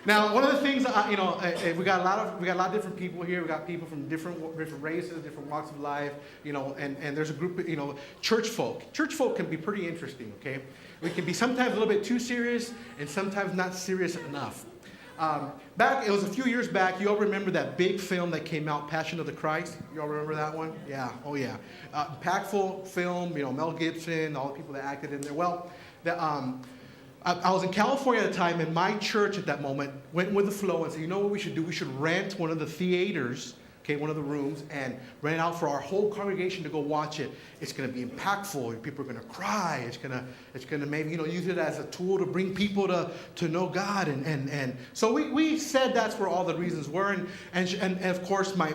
Now, one of the things, we got a lot of different people here. We got people from different races, different walks of life, and there's a group of, church folk. Church folk can be pretty interesting, okay? We can be sometimes a little bit too serious and sometimes not serious enough. It was a few years back, you all remember that big film that came out, Passion of the Christ? You all remember that one? Yeah, oh yeah. Impactful film, Mel Gibson, all the people that acted in there. Well, I was in California at the time, and my church at that moment went with the flow and said, you know what we should do? We should rent one of the theaters, okay, one of the rooms, and rent it out for our whole congregation to go watch it. It's going to be impactful. People are going to cry. It's going to maybe use it as a tool to bring people to know God. And so we said that's where all the reasons were. And of course, my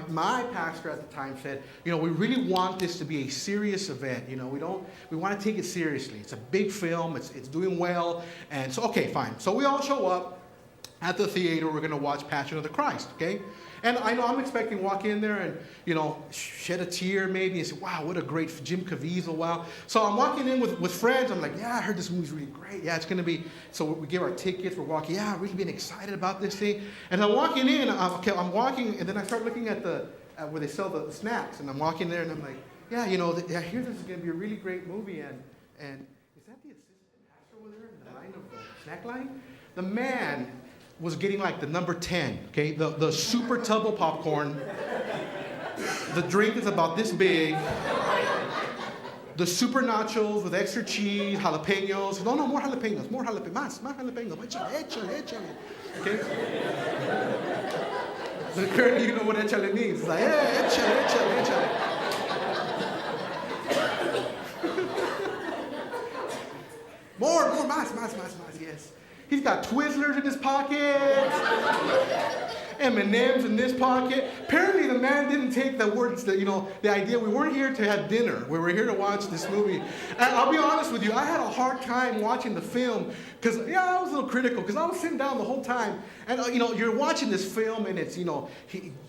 pastor at the time said, we really want this to be a serious event. We want to take it seriously. It's a big film. It's doing well. And so, okay, fine. So we all show up at the theater. We're going to watch Passion of the Christ, okay? And I know I'm expecting to walk in there and, shed a tear maybe and say, wow, what a great Jim Caviezel, wow. So I'm walking in with friends. I'm like, yeah, I heard this movie's really great. Yeah, it's going to be, so we give our tickets. We're walking, yeah, really been excited about this thing. And I'm walking in, I'm walking, and then I start looking at where they sell the snacks. And I'm walking there and I'm like, yeah, I hear this is going to be a really great movie. And is that the assistant pastor over there in the line of the snack line? The man was getting like the number 10, okay? The super tub of popcorn. The drink is about this big. The super nachos with extra cheese, jalapenos. No, more jalapenos, más jalapenos. Échale. Okay? So currently you know what échale means. It's like, hey, échale. More, más, yes. He's got Twizzlers in his pocket, M&Ms in this pocket. Apparently the man didn't take the idea. We weren't here to have dinner. We were here to watch this movie. And I'll be honest with you, I had a hard time watching the film because, I was a little critical because I was sitting down the whole time. And, you're watching this film and it's,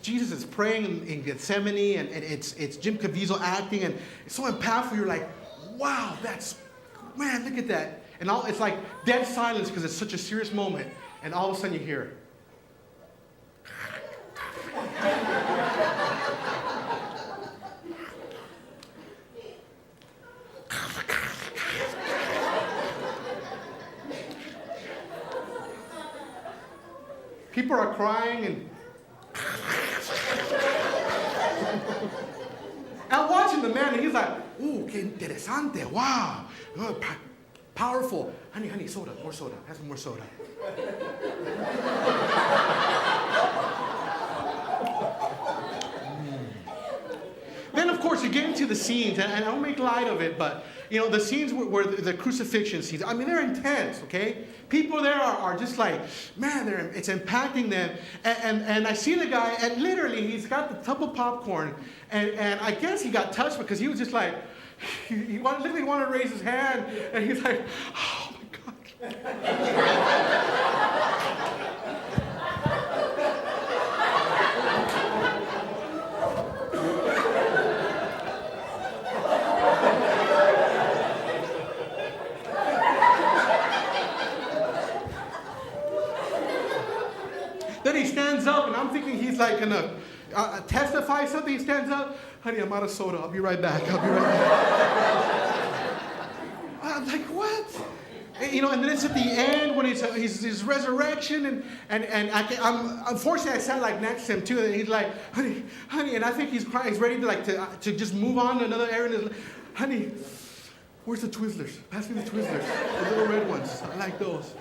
Jesus is praying in Gethsemane and it's Jim Caviezel acting and it's so impactful. You're like, wow, man, look at that. And it's like dead silence because it's such a serious moment. And all of a sudden you hear. People are crying and I'm watching the man and he's like, ooh, qué interesante, wow. Powerful. Honey, soda, more soda. Have some more soda. Then, of course, you get into the scenes, and I don't make light of it, but, the scenes where the crucifixion scenes, they're intense, okay? People there are just like, man, it's impacting them. And I see the guy, and literally, he's got the tub of popcorn, and I guess he got touched because he was just like, he literally wanted to raise his hand, and he's like, oh my God. Then he stands up, and I'm thinking he's like going to testify something. He stands up. Honey, I'm out of soda. I'll be right back. I'm like, what? And then it's at the end when his resurrection, and unfortunately I sat like next to him too, and he's like, honey, and I think he's crying. He's ready to just move on to another area. Honey, where's the Twizzlers? Pass me the Twizzlers, the little red ones. I like those.